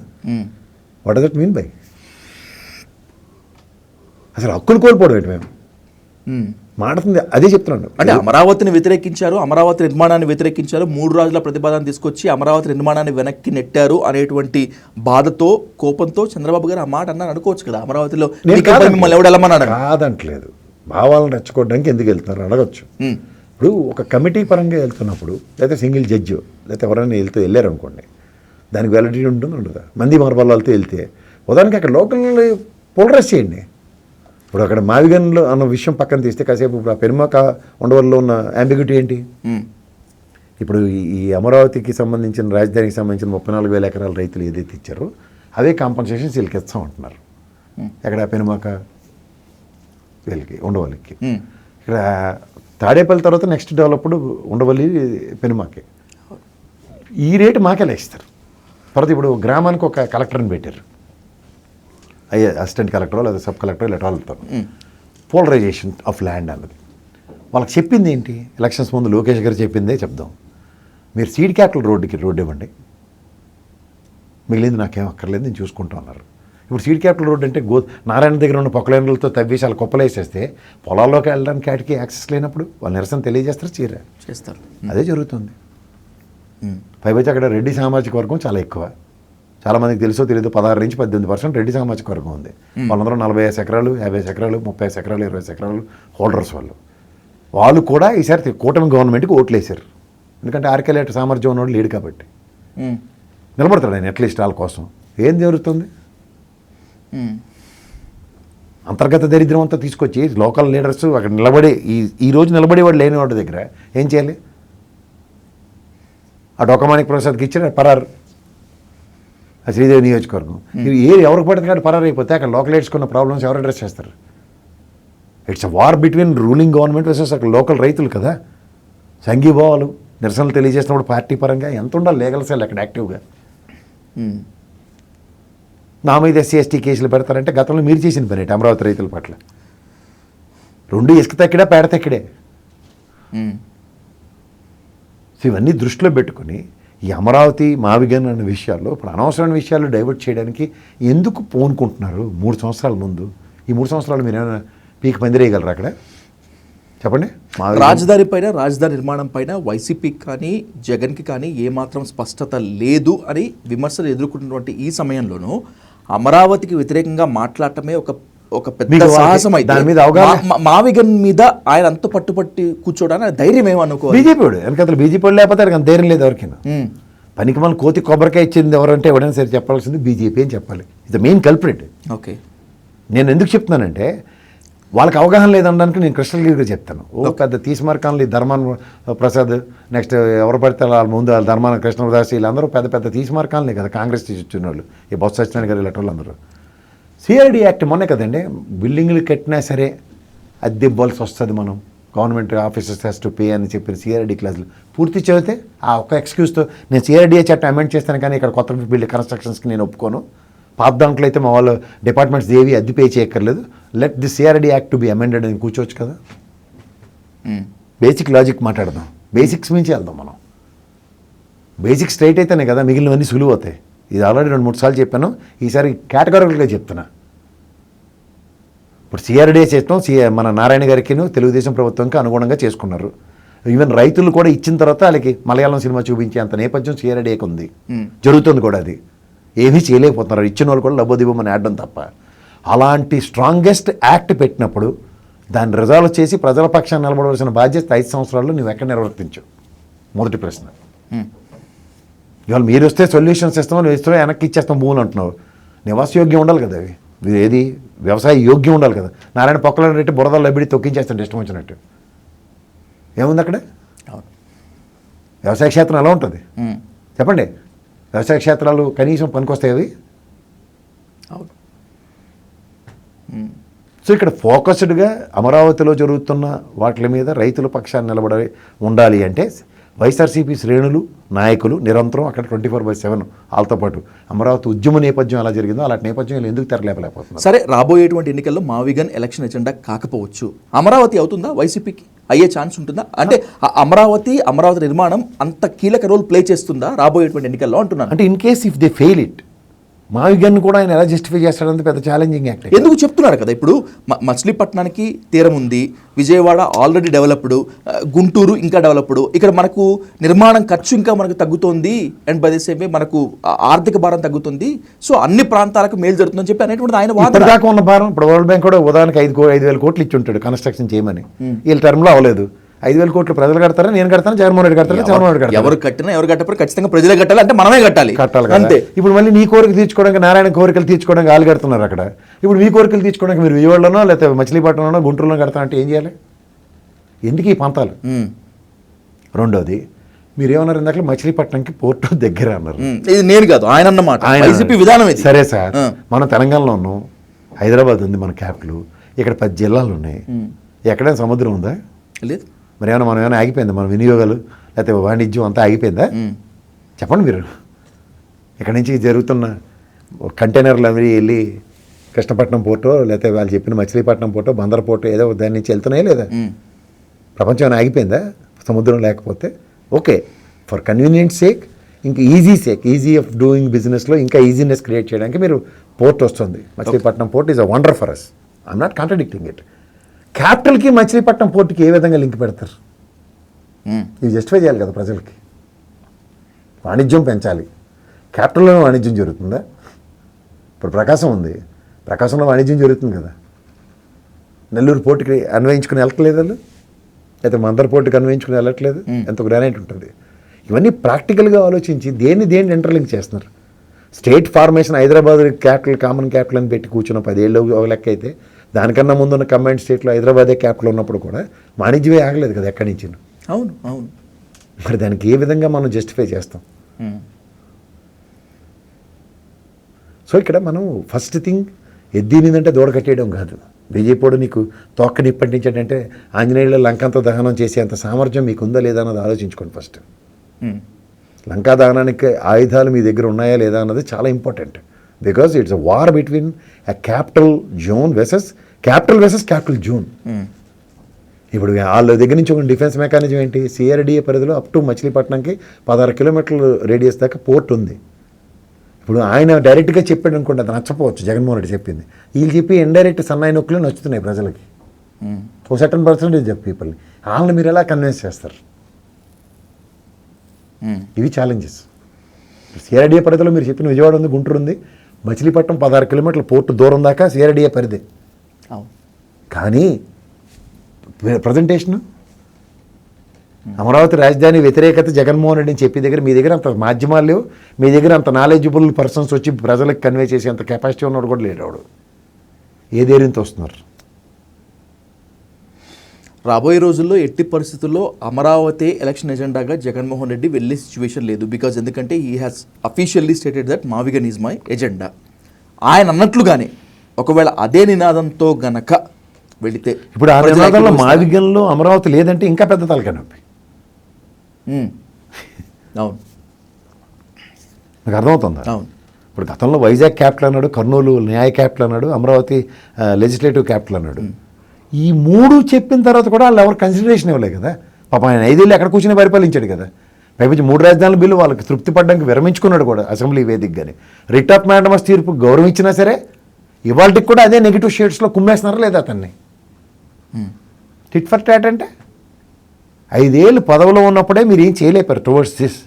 S2: What does that mean by? అసలు హక్కులు కోల్పోవడం ఏంటి? మేము మాట్లాడుతుంది అదే చెప్తున్నాను.
S1: అంటే అమరావతిని వ్యతిరేకించారు, అమరావతి నిర్మాణాన్ని వ్యతిరేకించారు, 3 రాజుల ప్రతిపాదన తీసుకొచ్చి అమరావతి నిర్మాణాన్ని వెనక్కి నెట్టారు అనేటువంటి బాధతో, కోపంతో చంద్రబాబు గారు ఆ మాట అన్నారు అనుకోవచ్చు కదా. అమరావతిలో మిమ్మల్ని ఎవడు వెళ్ళమన్నాడు?
S2: కాదంటలేదు, భావాలను రెచ్చగొట్టడానికి ఎందుకు వెళ్తున్నారు అడగచ్చు. ఇప్పుడు ఒక కమిటీ పరంగా వెళ్తున్నప్పుడు, లేకపోతే సింగిల్ జడ్జి లేకపోతే ఎవరైనా వెళ్ళారు అనుకోండి, దానికి వ్యాలిడిటీ ఉంటుంది ఉండదా? మంది మార్బల్లాలతో వెళ్తే ఉదాహరణకి అక్కడ లోకల్ పోలరైజ్ చేయండి. ఇప్పుడు అక్కడ మావిగన్లో అన్న విషయం పక్కన తీస్తే కాసేపు ఇప్పుడు ఆ పెనుమాక ఉండవల్లో ఉన్న అంబిగ్యూటీ ఏంటి? ఇప్పుడు ఈ అమరావతికి సంబంధించిన రాజధానికి సంబంధించిన 34,000 ఎకరాల రైతులు ఏదైతే ఇచ్చారో అవే కాంపన్సేషన్స్ వీళ్ళకి ఇస్తాం అంటున్నారు. ఎక్కడ పెనుమాక వీళ్ళకి ఉండవల్లికి. ఇక్కడ తాడేపల్లి తర్వాత నెక్స్ట్ డెవలప్డ్ ఉండవల్లి పెనుమాకే. ఈ రేటు మాకెలా ఇస్తారు? తర్వాత ఇప్పుడు గ్రామానికి ఒక కలెక్టర్ని పెట్టారు, అసిస్టెంట్ కలెక్టర్ లేదా సబ్ కలెక్టర్ ఇలా వాళ్ళతో పోలరైజేషన్ ఆఫ్ ల్యాండ్ అన్నది వాళ్ళకి చెప్పింది ఏంటి? ఎలక్షన్స్ ముందు లోకేష్ గారు చెప్పిందే చెప్దాం, మీరు సీడ్ క్యాపిటల్ రోడ్డు ఇవ్వండి, మిగిలింది నాకేం అక్కర్లేదు నేను చూసుకుంటా అన్నారు. ఇప్పుడు సీడ్ క్యాపిటల్ రోడ్ అంటే నారాయణ దగ్గర ఉన్న పొక్కలైనలతో తవ్వేసి వాళ్ళు కుప్పలేసేస్తే పొలాల్లోకి వెళ్ళడానికి వాటికి యాక్సెస్ లేనప్పుడు వాళ్ళు నిరసన తెలియజేస్తారు, చేస్తారు. అదే జరుగుతుంది. పైపచ్చి అక్కడ రెడ్డి సామాజిక వర్గం చాలా ఎక్కువ. చాలామందికి తెలుసో తెలియదు, 16 నుంచి 18% రెడ్డి సామాజిక వర్గం ఉంది. వాళ్ళందరూ 45 ఎకరాలు, 50 ఎకరాలు, 30 ఎకరాలు, 20 ఎకరాలు హోల్డర్స్. వాళ్ళు కూడా ఈసారి కూటమి గవర్నమెంట్కి ఓట్లు వేశారు. ఎందుకంటే ఆర్కేలేట్ సామర్థ్యం ఉన్నవాడు లేడు కాబట్టి నిలబడతాడు ఆయన అట్లీస్ట్ వాళ్ళ కోసం. ఏం జరుగుతుంది? అంతర్గత దరిద్రం అంతా తీసుకొచ్చి లోకల్ లీడర్స్ అక్కడ నిలబడి ఈ రోజు నిలబడేవాడు లేని వాడి దగ్గర ఏం చేయాలి? ఆ డొక్కమాణిక్ ప్రసాద్కి ఇచ్చిన పరారు, ఆ శ్రీదేవి నియోజకవర్గం ఎవరికి పడితే కానీ పరారు అయిపోతే అక్కడ లోకల్ లీడర్స్కున్న ప్రాబ్లమ్స్ ఎవరు అడ్రస్ చేస్తారు? It's a war between ruling government versus అక్కడ లోకల్ రైతులు కదా. సంఘీభావాలు నిరసనలు తెలియజేసినప్పుడు పార్టీ పరంగా ఎంత ఉండాలి లీగల్ సెల్ అక్కడ యాక్టివ్గా. నా మీద SC ST కేసులు పెడతారంటే గతంలో మీరు చేసిన పని అమరావతి రైతుల పట్ల. 2 ఇసుక తక్కిడే పేడ తక్కిడే. సో ఇవన్నీ దృష్టిలో పెట్టుకుని ఈ అమరావతి మావిగన్ అనే విషయాల్లో ఇప్పుడు అనవసరమైన విషయాలు డైవర్ట్ చేయడానికి ఎందుకు పూనుకుంటున్నారు? 3 సంవత్సరాల ముందు ఈ 3 సంవత్సరాలు మీరు ఏమైనా పీక్ పందిరేయగలరు అక్కడ? చెప్పండి.
S1: రాజధాని పైన, రాజధాని నిర్మాణం పైన వైసీపీకి కానీ జగన్కి కానీ ఏమాత్రం స్పష్టత లేదు అని విమర్శలు ఎదుర్కొంటున్నటువంటి ఈ సమయంలోనూ అమరావతికి వ్యతిరేకంగా మాట్లాడటమే ఒక పెద్ద సాహసం. అయితే మావిగన్ మీద ఆయన అంత పట్టుపట్టి కూర్చోడానికి ధైర్యం ఏమనుకో?
S2: బీజేపీ వాడు వెనకతలు బీజేపీ వాడు లేకపోతే ఆయన ధైర్యం లేదు ఎవరికైనా. పనికి మన కోతి కొబ్బరికాయ ఇచ్చింది ఎవరంటే ఎవరైనా సరే చెప్పాల్సింది బీజేపీ అని చెప్పాలి. ఇది మెయిన్ కల్ప్రిట్.
S1: ఓకే, నేను
S2: ఎందుకు చెప్తున్నానంటే వాళ్ళకి అవగాహన లేదనడానికి నేను కృష్ణగిరిగా చెప్తాను. పెద్ద తీసిమార్కాన్లు ధర్మాన ప్రసాద్, నెక్స్ట్ ఎవరు పడితే వాళ్ళ ముందు వాళ్ళ ధర్మాన కృష్ణదాస్, వీళ్ళందరూ పెద్ద తీసిమార్కాన్లే కదా కాంగ్రెస్ తీసుకొచ్చిన వాళ్ళు. ఈ బొత్స సత్యనారాయణ గారు ఇలాంటి వాళ్ళందరూ. CRD యాక్ట్ మొన్నే కదండి, బిల్డింగ్లు కట్టినా సరే అద్దె ఇవ్వాల్సి వస్తుంది, మనం government officers has to pay అని చెప్పిన CRD క్లాసులు పూర్తి చదివితే ఆ ఒక్క ఎక్స్క్యూజ్తో నేను CRDA చట్టం అమెండ్ చేస్తాను కానీ ఇక్కడ కొత్త బిల్డింగ్ కన్స్ట్రక్షన్స్కి నేను ఒప్పుకోను, పాత దాంట్లో అయితే మా వాళ్ళు డిపార్ట్మెంట్స్ ఏవి అద్దె పే చేయక్కర్లేదు, let the CRD act to be amended అని కూర్చోవచ్చు కదా. బేసిక్ లాజిక్ మాట్లాడదాం, బేసిక్స్ మించి వెళ్దాం మనం. బేసిక్ స్ట్రైట్ అయితేనే కదా మిగిలినవన్నీ సులువు అవుతాయి. ఇది ఆల్రెడీ 2-3 సార్లు చెప్పాను, ఈసారి కేటగారికల్గా చెప్తున్నా. ఇప్పుడు CRDA చేస్తాం, మన నారాయణ గారికి తెలుగుదేశం ప్రభుత్వంకి అనుగుణంగా చేసుకున్నారు. ఈవెన్ రైతులు కూడా ఇచ్చిన తర్వాత వాళ్ళకి మలయాళం సినిమా చూపించే అంత నేపథ్యం CRDAకి ఉంది, జరుగుతుంది కూడా. అది ఏమీ చేయలేకపోతున్నారు, ఇచ్చిన వాళ్ళు కూడా లబ్బోదిబ్బమని ఆడడం తప్ప. అలాంటి స్ట్రాంగెస్ట్ యాక్ట్ పెట్టినప్పుడు దాన్ని రిజాల్వ్ చేసి ప్రజల పక్షాన్ని నిలబడవలసిన బాధ్యత 5 సంవత్సరాల్లో నువ్వు ఎక్కడ నిర్వర్తించు? మొదటి ప్రశ్న. ఇవాళ మీరు వస్తే సొల్యూషన్స్ ఇస్తామో, నువ్వు ఇస్తామో వెనక్కి ఇచ్చేస్తాం భూములు అంటున్నావు. నివాసయోగ్యం ఉండాలి కదా, అవి ఏది వ్యవసాయ యోగ్యం ఉండాలి కదా. నారాయణ పొక్కలను రెట్టి బురదలు లబ్బిడి తొక్కించేస్తాడు ఇష్టం వచ్చినట్టు. ఏముంది అక్కడ? వ్యవసాయ క్షేత్రం ఎలా ఉంటుంది చెప్పండి? వ్యవసాయ క్షేత్రాలు కనీసం పనికొస్తాయి అవి?
S1: అవును.
S2: సో ఇక్కడ ఫోకస్డ్గా అమరావతిలో జరుగుతున్న వాటి మీద రైతుల పక్షాన్ని నిలబడి ఉండాలి అంటే వైఎస్ఆర్సీపీ శ్రేణులు నాయకులు నిరంతరం అక్కడ 24/7 వాళ్ళతో పాటు అమరావతి ఉద్యమ నేపథ్యం ఎలా జరిగిందో అలాంటి నేపథ్యం ఎందుకు తెరలేపలేకపోతున్నారు?
S1: సరే, రాబోయేటువంటి ఎన్నికల్లో మావిగన్ ఎలక్షన్ ఎజెండా కాకపోవచ్చు, అమరావతి అవుతుందా? వైసీపీకి అయ్యే ఛాన్స్ ఉంటుందా? అంటే అమరావతి నిర్మాణం అంత కీలక రోల్ ప్లే చేస్తుందా రాబోయేటువంటి ఎన్నికల్లో అంటున్నాను.
S2: అంటే in case if they fail it, మావిగన్ కూడా ఆయన ఎలా జస్టిఫై చేస్తాడంటే పెద్ద ఛాలెంజింగ్ యాక్ట్.
S1: ఎందుకు చెప్తున్నారు కదా, ఇప్పుడు మచిలీపట్నానికి తీరం ఉంది, విజయవాడ ఆల్రెడీ డెవలప్డ్, గుంటూరు ఇంకా డెవలప్డ్, ఇక్కడ మనకు నిర్మాణం ఖర్చు ఇంకా మనకు తగ్గుతోంది, and by the same way మనకు ఆర్థిక భారం తగ్గుతుంది, సో అన్ని ప్రాంతాలకు మేలు జరుగుతుందని చెప్పి అనేటువంటి ఆయన వాదన.
S2: దాకా ఉన్న భారం ఇప్పుడు వరల్డ్ బ్యాంక్ కూడా ఉదాహరణకి 5,000 కోట్లు ఇచ్చి ఉంటాడు కన్స్ట్రక్షన్ చేయమని, వీళ్ళ టర్మ్లో అవ్వలేదు. 5,000 కోట్లు ప్రజలు కడతారా, నేను కడతాను, జగన్మోహన్ రెడ్డి కడతారా, చంద్రబాబు నాయుడు కడతారు?
S1: ఎవరు కట్టినా ఎవరు కట్టకపోతే ఖచ్చితంగా ప్రజలే కట్టాలి, అంటే మనమే కట్టాలి అంతే.
S2: ఇప్పుడు మళ్ళీ నీ కోరిక తీర్చుకోవడానికి, నారాయణ కోరికలు తీర్చుకోవడానికి వాళ్ళు కడుతున్నారు అక్కడ. ఇప్పుడు మీ కోరికలు తీర్చుకోవడానికి మీరు విజయవాడలోనో లేకపోతే మచిలీపట్నంలోనో గుంటూరులో కడతానంటే ఏం చేయాలి? ఎందుకు ఈ పంతాలు? రెండోది, మీరు ఏమన్నారు ఇందాక మచిలీపట్నంకి పోర్టు దగ్గర అన్నారు.
S1: ఇది నేను కాదు, ఆయన అన్నమాట, వైసీపీ విధానం ఇది.
S2: సరే సార్, మనం తెలంగాణలో ఉన్నాం, హైదరాబాద్ ఉంది మన క్యాపిటల్, ఇక్కడ 10 జిల్లాలు ఉన్నాయి, ఎక్కడైనా సముద్రం ఉందా? లేదు. మరి మనం ఏమైనా ఆగిపోయిందా? మన వినియోగాలు లేకపోతే వాణిజ్యం అంతా ఆగిపోయిందా? చెప్పండి మీరు. ఇక్కడ నుంచి జరుగుతున్న కంటైనర్లు అవి వెళ్ళి కృష్ణపట్నం పోర్టో లేకపోతే వాళ్ళు చెప్పిన మచిలీపట్నం పోర్టో బందర్ పోర్టో ఏదో దాని నుంచి వెళ్తున్నాయా లేదా? ప్రపంచం ఏమైనా ఆగిపోయిందా సముద్రం లేకపోతే? ఓకే, ఫర్ కన్వీనియంట్ సేక్, ఇంకా ఈజీ ఆఫ్ డూయింగ్ బిజినెస్లో ఇంకా ఈజీనెస్ క్రియేట్ చేయడానికి మీరు పోర్ట్ వస్తుంది. Machilipatnam port is a wonder for us, I'm not contradicting it. క్యాపిటల్కి మచిలీపట్నం పోర్టుకి ఏ విధంగా లింక్ పెడతారు? ఇవి జస్టిఫై చేయాలి కదా ప్రజలకి. వాణిజ్యం పెంచాలి, క్యాపిటల్లోనే వాణిజ్యం జరుగుతుందా? ఇప్పుడు ప్రకాశం ఉంది, ప్రకాశంలో వాణిజ్యం జరుగుతుంది కదా. నెల్లూరు పోర్టుకి అన్వయించుకుని వెళ్ళట్లేదు వాళ్ళు, లేకపోతే మందర్ పోర్టుకి అన్వయించుకుని వెళ్ళట్లేదు, ఎంత గ్రానైట్ ఉంటుంది. ఇవన్నీ ప్రాక్టికల్గా ఆలోచించి దేన్ని ఇంటర్లింక్ చేస్తున్నారు. State formation Hyderabad capital, common capital అని పెట్టి కూర్చున్న 10 ఏళ్ళు ఒక లెక్క అయితే, దానికన్నా ముందున్న కంబైన్డ్ స్టేట్లో హైదరాబాదే క్యాపిటల్ ఉన్నప్పుడు కూడా వాణిజ్యమే ఆగలేదు కదా ఎక్కడి నుంచి.
S1: అవును.
S2: మరి దానికి ఏ విధంగా మనం జస్టిఫై చేస్తాం? సో ఇక్కడ మనం ఫస్ట్ థింగ్, ఎద్దినిందంటే దూడ కట్టేయడం కాదు. బీజేపీ నీకు తోక్క నిప్పంటించాడంటే ఆంజనేయుల లంకంతో దహనం చేసేంత సామర్థ్యం మీకు ఉందా లేదా అన్నది ఆలోచించుకోండి ఫస్ట్. లంకా దహనానికి ఆయుధాలు మీ దగ్గర ఉన్నాయా లేదా అన్నది చాలా important. Because it's a war between a capital zone వెసెస్ capital zone. ఇప్పుడు వాళ్ళ దగ్గర నుంచి ఒక డిఫెన్స్ మెకానిజం ఏంటి? సిఆర్డిఏ పరిధిలో అప్ టు మచిలీపట్నంకి 16 కిలోమీటర్ల రేడియస్ దాకా పోర్ట్ ఉంది. ఇప్పుడు ఆయన డైరెక్ట్గా చెప్పాడు అనుకోండి, అది నచ్చపోవచ్చు, జగన్మోహన్ రెడ్డి చెప్పింది. వీళ్ళు చెప్పి ఇండైరెక్ట్ సన్నాయి నొక్కులు నచ్చుతున్నాయి ప్రజలకి, ఓ సర్టన్ పర్సెంటేజ్ ఆఫ్ పీపుల్ని. వాళ్ళని మీరు ఎలా కన్విన్స్ చేస్తారు? ఇవి ఛాలెంజెస్. సిఆర్డిఏ పరిధిలో మీరు చెప్పిన విజయవాడ ఉంది, గుంటూరు ఉంది, మచిలీపట్నం 16 కిలోమీటర్ల పోర్టు దూరం దాకా సిఆర్డిఏ పరిధి. కానీ ప్రజెంటేషను అమరావతి రాజధాని వ్యతిరేకత జగన్మోహన్ రెడ్డిని చెప్పే దగ్గర మీ దగ్గర అంత మాధ్యమాలు లేవు, మీ దగ్గర అంత నాలెడ్జబుల్ పర్సన్స్ వచ్చి ప్రజలకు కన్వే చేసే అంత కెపాసిటీ ఉన్నాడు కూడా లేడు. వాడు ఏ ధైర్యంతో వస్తున్నారు?
S1: రాబోయే రోజుల్లో ఎట్టి పరిస్థితుల్లో అమరావతి ఎలక్షన్ ఎజెండాగా జగన్మోహన్ రెడ్డి వెళ్ళే సిచ్యువేషన్ లేదు. బికాజ్ ఎందుకంటే he has officially stated that మావిగన్ ఈజ్ మై ఎజెండా. ఆయన అన్నట్లుగానే ఒకవేళ అదే నినాదంతో గనక వెళితే,
S2: ఇప్పుడు ఆ నినాదంలో మావిగన్లో అమరావతి లేదంటే ఇంకా పెద్ద తలకాయ నొప్పి.
S1: అవును,
S2: నాకు అర్థమవుతుందా?
S1: అవును.
S2: ఇప్పుడు గతంలో వైజాగ్ క్యాపిటల్ అన్నాడు, కర్నూలు న్యాయ క్యాపిటల్ అన్నాడు, అమరావతి లెజిస్లేటివ్ క్యాపిటల్ అన్నాడు. ఈ 3 చెప్పిన తర్వాత కూడా వాళ్ళు ఎవరు కన్సిడరేషన్ ఇవ్వలేదు కదా. పాపం ఆయన 5 ఏళ్ళు ఎక్కడ కూర్చొని పరిపాలించాడు కదా. పైపించి 3 రాజధానుల బిల్లు వాళ్ళకి తృప్తి పడడానికి విరమించుకున్నాడు కూడా అసెంబ్లీ వేదికగానే. రిట్ ఆఫ్ మ్యాండమస్ తీర్పు గౌరవించినా సరే ఇవాళకి కూడా అదే నెగిటివ్ షేడ్స్లో కుమ్మేస్తున్నారా లేదా అతన్ని? టిట్ ఫర్ టాట్ అంటే 5 ఏళ్ళు పదవిలో ఉన్నప్పుడే మీరు ఏం చేయలేపారు టువర్డ్స్ దిస్.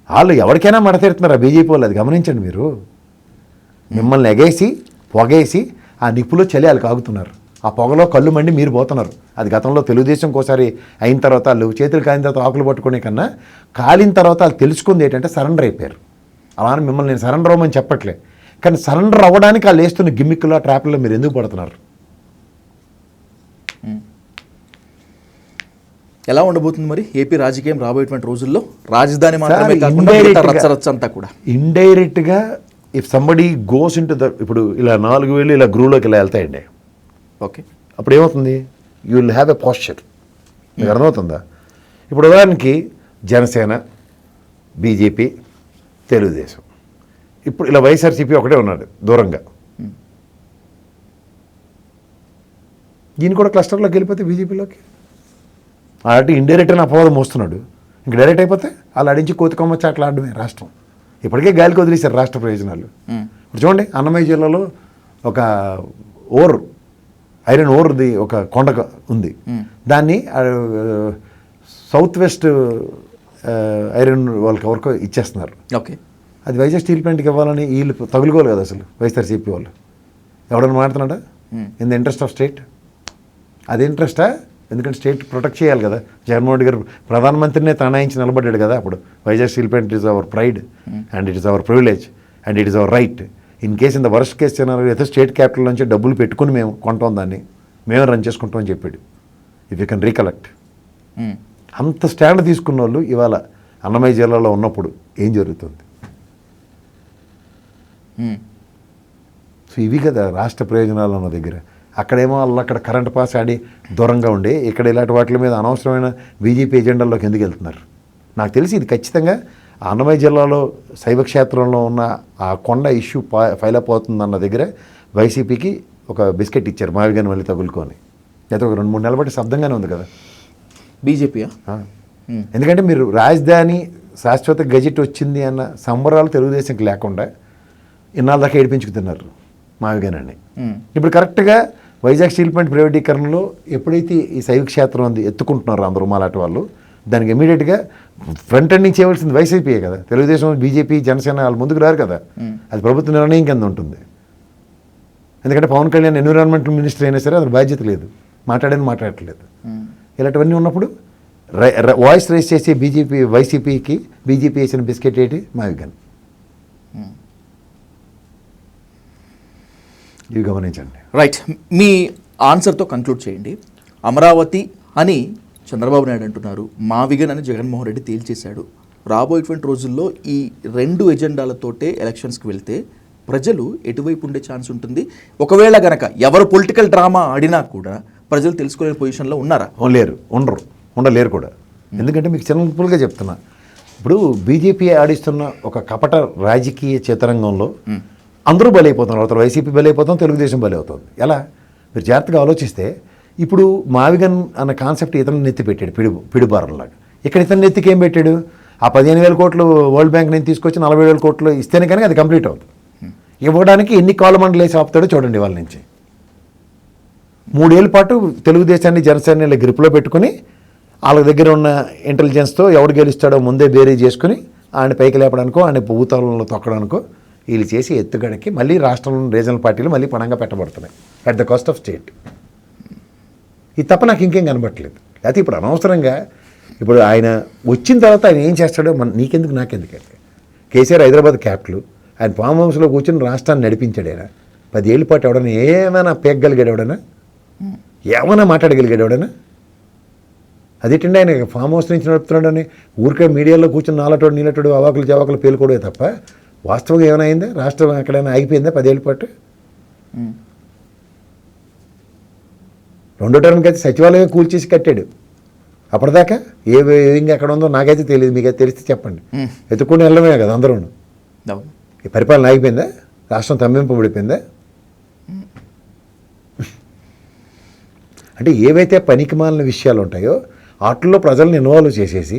S2: వాళ్ళు ఎవరికైనా మడతెడుతున్నారు ఆ బీజేపీ వాళ్ళు, అది గమనించండి మీరు. మిమ్మల్ని ఎగేసి పొగేసి ఆ నిప్పులో చలి వాళ్ళు కాగుతున్నారు, ఆ పొగలో కళ్ళు మండి మీరు పోతున్నారు. అది గతంలో తెలుగుదేశంకి ఒకసారి అయిన తర్వాత వాళ్ళు చేతులు కాలిన తర్వాత ఆకులు పట్టుకునే కన్నా కాలిన తర్వాత వాళ్ళు తెలుసుకుంది ఏంటంటే సరెండర్ అయిపోయారు. అలా మిమ్మల్ని నేను సరెండర్ అవ్వమని చెప్పట్లే, కానీ సరెండర్ అవ్వడానికి వాళ్ళు వేస్తున్న గిమ్మిక్కులో ట్రాప్లో మీరు ఎందుకు పడుతున్నారు?
S1: ఎలా ఉండబోతుంది మరి ఏపీ రాజకీయం రాబోయేటువంటి రోజుల్లో? రాజధాని మాత్రమే కాకుండా రచ్చరచ్చ అంతా కూడా
S2: ఇండైరెక్ట్గా if somebody goes in to the, ఇప్పుడు ఇలా 4,000 ఇలా గ్రూలోకి ఇలా వెళ్తాయండి,
S1: ఓకే,
S2: అప్పుడు ఏమవుతుంది, you will have a posture. మీకు అర్థమవుతుందా? ఇప్పుడు ఉదాహరణకి జనసేన, బీజేపీ, తెలుగుదేశం, ఇప్పుడు ఇలా వైఎస్ఆర్సీపీ ఒకటే ఉన్నాడు దూరంగా. ఈయన కూడా క్లస్టర్లోకి వెళ్ళిపోతే బీజేపీలోకి అటు ఇండైరెక్ట్ అని అపవాదం వస్తున్నాడు. ఇంక డైరెక్ట్ అయిపోతే వాళ్ళు అడించి కోతికొమ్మచ్చి అట్లా ఆడడమే రాష్ట్రం. ఇప్పటికే గాలికి వదిలేశారు రాష్ట్ర ప్రయోజనాలు. ఇప్పుడు చూడండి, అన్నమయ్య జిల్లాలో ఒక ఐరన్ ఓర్ది ఒక కొండ ఉంది, దాన్ని సౌత్ వెస్ట్ ఐరన్ వాళ్ళకి ఎవరికో ఇచ్చేస్తున్నారు.
S1: ఓకే,
S2: అది వైజాగ్ స్టీల్ ప్లాంట్కి ఇవ్వాలని వీళ్ళు తగులుకోవాలి కదా అసలు వైఎస్ఆర్సీపీ వాళ్ళు. ఎవడన్నా మాట్లాడుతున్నాడా in the interest of state? అది ఇంట్రెస్టా? ఎందుకంటే స్టేట్ ప్రొటెక్ట్ చేయాలి కదా. జగన్మోహన్ రెడ్డి గారు ప్రధానమంత్రినే తనాయించి నిలబడ్డాడు కదా అప్పుడు. Vizag steel plant it is our pride and it is our privilege and it is our right. In case in the worst case scenario అయితే స్టేట్ క్యాపిటల్ నుంచి డబ్బులు పెట్టుకుని మేము కొంటాం, దాన్ని మేము రన్ చేసుకుంటాం అని చెప్పాడు. If you can recollect. అంత స్టాండ్ తీసుకున్న వాళ్ళు ఇవాళ అన్నమయ్య జిల్లాలో ఉన్నప్పుడు ఏం జరుగుతుంది? సో ఇవి కదా రాష్ట్ర ప్రయోజనాలు ఉన్న దగ్గర. అక్కడేమో వాళ్ళు అక్కడ కరెంట్ పాస్ ఆడి దూరంగా ఉండి ఇక్కడ ఇలాంటి వాటి మీద అనవసరమైన బీజేపీ ఎజెండాల్లోకి ఎందుకు వెళ్తున్నారు? నాకు తెలిసి ఇది ఖచ్చితంగా అన్నమయ్య జిల్లాలో శైవక్షేత్రంలో ఉన్న ఆ కొండ ఇష్యూ ఫైల్ అప్ అవుతుందన్న దగ్గర వైసీపీకి ఒక బిస్కెట్ ఇచ్చారు, మావిగాని మళ్ళీ తగులుకొని. అయితే ఒక 2-3 నెలల బట్టి శబ్దంగానే ఉంది కదా
S1: బీజేపీయా?
S2: ఎందుకంటే మీరు రాజధాని శాశ్వత గజెట్ వచ్చింది అన్న సంబరాలు తెలుగుదేశంకి లేకుండా ఇన్నాళ్ళ దాకా ఏడిపించుకుతున్నారు మావిగానని. ఇప్పుడు కరెక్ట్గా వైజాగ్ స్టీల్ ప్లాంట్ ప్రైవేటీకరణలో ఎప్పుడైతే ఈ శైవక్షేత్రం ఉంది ఎత్తుకుంటున్నారో అందరూ మాలాంటి వాళ్ళు, దానికి ఇమీడియట్గా ఫ్రంట్ ఎండింగ్ చేయవలసింది వైసీపీయే కదా. తెలుగుదేశం, బీజేపీ, జనసేన వాళ్ళు ముందుకు రారు కదా. అది ప్రభుత్వ నిర్ణయం కింద ఉంటుంది. ఎందుకంటే పవన్ కళ్యాణ్ ఎన్విరాన్మెంటల్ మినిస్టర్ అయినా సరే అతను బాధ్యత లేదు, మాట్లాడట్లేదు. ఇలాంటివన్నీ ఉన్నప్పుడు వాయిస్ రైజ్ చేసే వైసీపీకి బీజేపీ వేసిన బిస్కెట్ ఏంటి? మావిగన్. ఇవి గమనించండి.
S1: రైట్, మీ ఆన్సర్తో కంక్లూడ్ చేయండి. అమరావతి అని చంద్రబాబు నాయుడు అంటున్నారు, మావిగన్ అని జగన్మోహన్ రెడ్డి తేల్చేశాడు. రాబోయేటువంటి రోజుల్లో ఈ 2 ఎజెండాలతోటే ఎలక్షన్స్కి వెళ్తే ప్రజలు ఎటువైపు ఉండే ఛాన్స్ ఉంటుంది? ఒకవేళ గనక ఎవరు పొలిటికల్ డ్రామా ఆడినా కూడా ప్రజలు తెలుసుకునే పొజిషన్లో ఉన్నారా?
S2: ఉండలేరు కూడా. ఎందుకంటే మీకు సింపుల్గా చెప్తున్నా, ఇప్పుడు బీజేపీ ఆడిస్తున్న ఒక కపట రాజకీయ చతురంగంలో అందరూ బలైపోతున్నారు. అవతల వైసీపీ బలైపోతాం, తెలుగుదేశం బలైపోతుంది. ఎలా? మీరు జాగ్రత్తగా ఆలోచిస్తే ఇప్పుడు మావిగన్ అన్న కాన్సెప్ట్ ఇతను నెత్తి పెట్టాడు పిడుబారంలాగా. ఇక్కడ ఇతను నెత్తికి ఏం పెట్టాడు? ఆ 15,000 కోట్లు వరల్డ్ బ్యాంక్ నుంచి తీసుకొచ్చి 40,000 కోట్లు ఇస్తేనే కానీ అది కంప్లీట్ అవుతుంది. ఇవ్వడానికి ఎన్ని కాలమండలు వేసి ఆపుతాడో చూడండి. వాళ్ళ నుంచి 3 ఏళ్ళ పాటు తెలుగుదేశాన్ని, జనసేనని గ్రిప్లో పెట్టుకుని వాళ్ళ దగ్గర ఉన్న ఇంటెలిజెన్స్తో ఎవడు గెలుస్తాడో ముందే బేరీ చేసుకుని ఆయన పైకి లేపడానికో, ఆయన భూతాలలో తొక్కడానికో వీళ్ళు చేసి ఎత్తుగడకి మళ్ళీ రాష్ట్రంలో రీజనల్ పార్టీలు మళ్ళీ పణంగా పెట్టబడుతున్నాయి at the cost of state. ఇది తప్ప నాకు ఇంకేం కనబట్టలేదు. లేకపోతే ఇప్పుడు అనవసరంగా ఇప్పుడు ఆయన వచ్చిన తర్వాత ఆయన ఏం చేస్తాడో నీకెందుకు నాకెందుకు? కేసీఆర్ హైదరాబాద్ క్యాపిటల్, ఆయన ఫామ్ హౌస్లో కూర్చొని రాష్ట్రాన్ని నడిపించాడు. ఆయన 10 ఏళ్ళ పాటు ఎవడైనా ఏమైనా పేగలిగాడు? ఎవడైనా ఏమైనా మాట్లాడగలిగాడు? ఎవడైనా? అదేంటండి ఆయన ఫామ్ హౌస్ నుంచి నడుపుతున్నాడని ఊరికే మీడియాలో కూర్చొని నాలటోడు నీలటోడు అవాకులు జవాకులు పేలుకోవడే తప్ప వాస్తవంగా ఏమైనా అయిందా? రాష్ట్రం ఎక్కడైనా ఆగిపోయిందా 10 ఏళ్ళ పాటు? 2వ టర్మ్కి అయితే సచివాలయం కూల్చేసి కట్టాడు. అప్పటిదాకా ఏ విధంగా ఎక్కడ ఉందో నాకైతే తెలియదు, మీకైతే తెలిస్తే చెప్పండి. ఎత్తుకుని వెళ్ళడమే కదా అందరూ. ఈ పరిపాలన ఆగిపోయిందా? రాష్ట్రం తమ్మింపబడిపోయిందా? అంటే ఏవైతే పనికిమాలిన విషయాలు ఉంటాయో వాటిల్లో ప్రజల్ని ఇన్వాల్వ్ చేసేసి,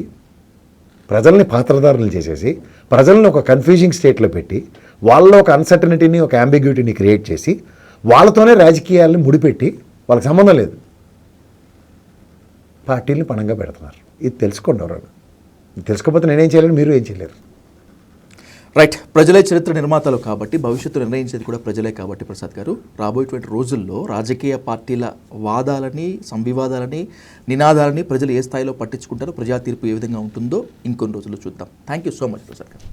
S2: ప్రజల్ని పాత్రధారులు చేసేసి, ప్రజల్ని ఒక కన్ఫ్యూజింగ్ స్టేట్లో పెట్టి, వాళ్ళలో ఒక అన్సర్టనిటీని, ఒక అంబిగ్యూటీని క్రియేట్ చేసి, వాళ్ళతోనే రాజకీయాలని ముడిపెట్టి, వాళ్ళకి సంబంధం లేదు పార్టీలని పణంగా పెడుతున్నారు. ఇది తెలుసుకోండి. ఎవరు తెలుసుకోకపోతే నేనేం చేయలేను, మీరు ఏం చేయలేరు.
S1: రైట్, ప్రజలే చరిత్ర నిర్మాతలు కాబట్టి భవిష్యత్తు నిర్ణయించేది కూడా ప్రజలే కాబట్టి ప్రసాద్ గారు, రాబోయేటువంటి రోజుల్లో రాజకీయ పార్టీల వాదాలని, సంవివాదాలని, నినాదాలని ప్రజలు ఏ స్థాయిలో పట్టించుకుంటారో, ప్రజా తీర్పు ఏ విధంగా ఉంటుందో ఇంకొన్ని రోజుల్లో చూద్దాం. Thank you so much Prasad గారు.